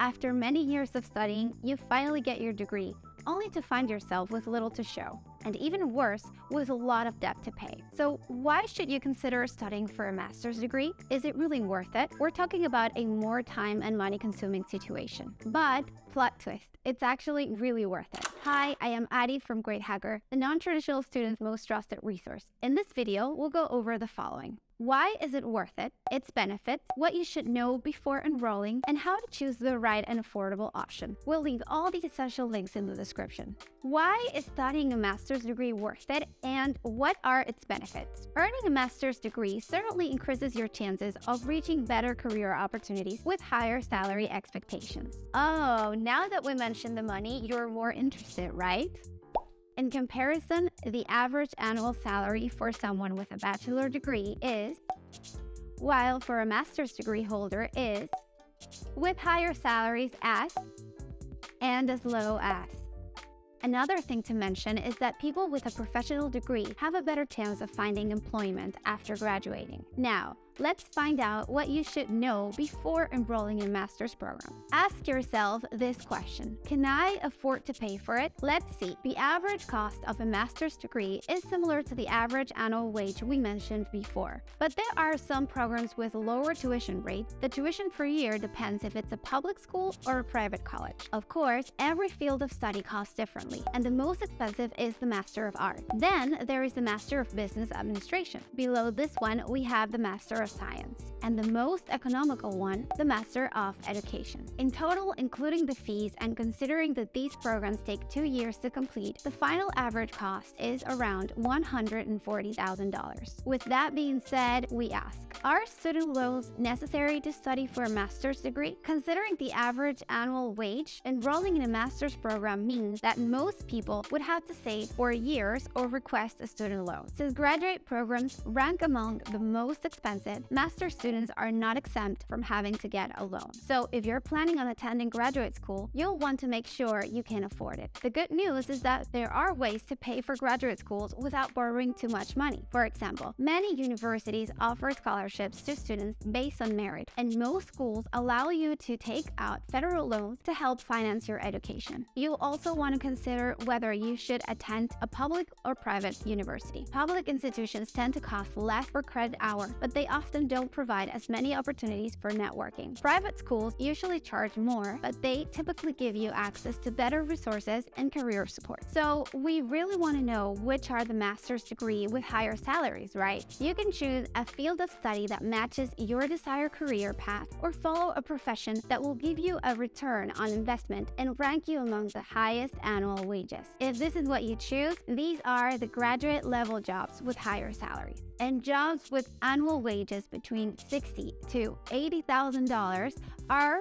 After many years of studying, you finally get your degree, only to find yourself with little to show, and even worse, with a lot of debt to pay. So why should you consider studying for a master's degree? Is it really worth it? We're talking about a more time and money consuming situation. But plot twist, it's actually really worth it. Hi, I am Adi from Gradehacker, the non-traditional student's most trusted resource. In this video, we'll go over the following. Why is it worth it? Its benefits, what you should know before enrolling, and how to choose the right and affordable option. We'll leave all the essential links in the description. Why is studying a master's degree worth it, and what are its benefits? Earning a master's degree certainly increases your chances of reaching better career opportunities with higher salary expectations. Oh, now that we mentioned the money, you're more interested, right? In comparison, the average annual salary for someone with a bachelor degree is, while for a master's degree holder is, with higher salaries as, and as low as. Another thing to mention is that people with a professional degree have a better chance of finding employment after graduating. Now, let's find out what you should know before enrolling in a master's program. Ask yourself this question: can I afford to pay for it? Let's see. The average cost of a master's degree is similar to the average annual wage we mentioned before. But there are some programs with lower tuition rates. The tuition per year depends if it's a public school or a private college. Of course, every field of study costs differently, and the most expensive is the Master of Arts. Then there is the Master of Business Administration. Below this one, we have the Master of Science, and the most economical one, the Master of Education. In total, including the fees and considering that these programs take 2 years to complete, the final average cost is around $140,000. With that being said, we ask, are student loans necessary to study for a master's degree? Considering the average annual wage, enrolling in a master's program means that most people would have to save for years or request a student loan. Since graduate programs rank among the most expensive, master students are not exempt from having to get a loan. So if you're planning on attending graduate school, you'll want to make sure you can afford it. The good news is that there are ways to pay for graduate schools without borrowing too much money. For example, many universities offer scholarships to students based on merit, and most schools allow you to take out federal loans to help finance your education. You'll also want to consider whether you should attend a public or private university. Public institutions tend to cost less per credit hour, but they often don't provide as many opportunities for networking. Private schools usually charge more, but they typically give you access to better resources and career support. So we really want to know which are the master's degree with higher salaries, right? You can choose a field of study that matches your desired career path, or follow a profession that will give you a return on investment and rank you among the highest annual wages. If this is what you choose, these are the graduate level jobs with higher salaries. And jobs with annual wages between $60,000 to $80,000 are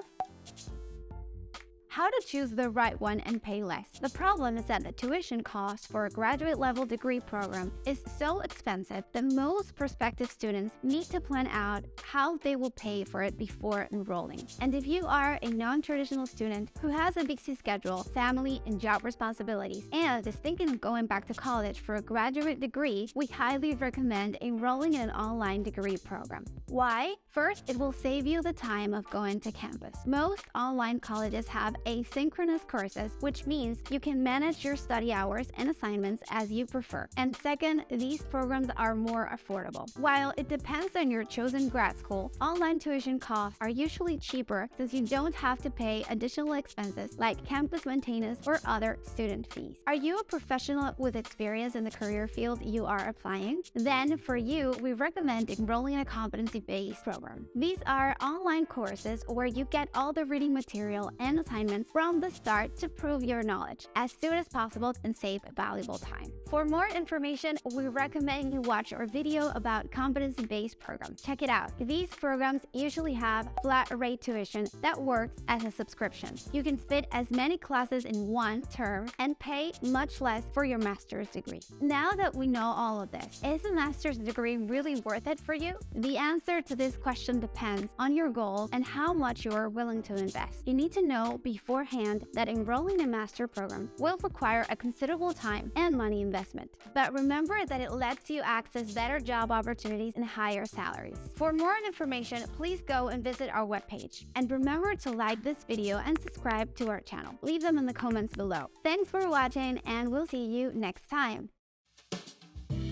how to choose the right one and pay less. The problem is that the tuition cost for a graduate level degree program is so expensive that most prospective students need to plan out how they will pay for it before enrolling. And if you are a non-traditional student who has a busy schedule, family and job responsibilities, and is thinking of going back to college for a graduate degree, we highly recommend enrolling in an online degree program. Why? First, it will save you the time of going to campus. Most online colleges have asynchronous courses, which means you can manage your study hours and assignments as you prefer. And second, these programs are more affordable. While it depends on your chosen grad school, online tuition costs are usually cheaper since you don't have to pay additional expenses like campus maintenance or other student fees. Are you a professional with experience in the career field you are applying? Then for you, we recommend enrolling in a competency-based program. These are online courses where you get all the reading material and assignments from the start to prove your knowledge as soon as possible and save valuable time. For more information, we recommend you watch our video about competency-based programs. Check it out. These programs usually have flat rate tuition that works as a subscription. You can fit as many classes in one term and pay much less for your master's degree. Now that we know all of this, is a master's degree really worth it for you? The answer to this question depends on your goals and how much you are willing to invest. You need to know before beforehand that enrolling in a master program will require a considerable time and money investment. But remember that it lets you access better job opportunities and higher salaries. For more information, please go and visit our webpage. And remember to like this video and subscribe to our channel. Leave them in the comments below. Thanks for watching, and we'll see you next time.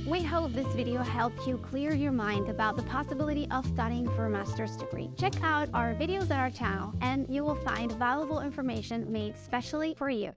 We hope this video helped you clear your mind about the possibility of studying for a master's degree. Check out our videos on our channel, and you will find valuable information made specially for you.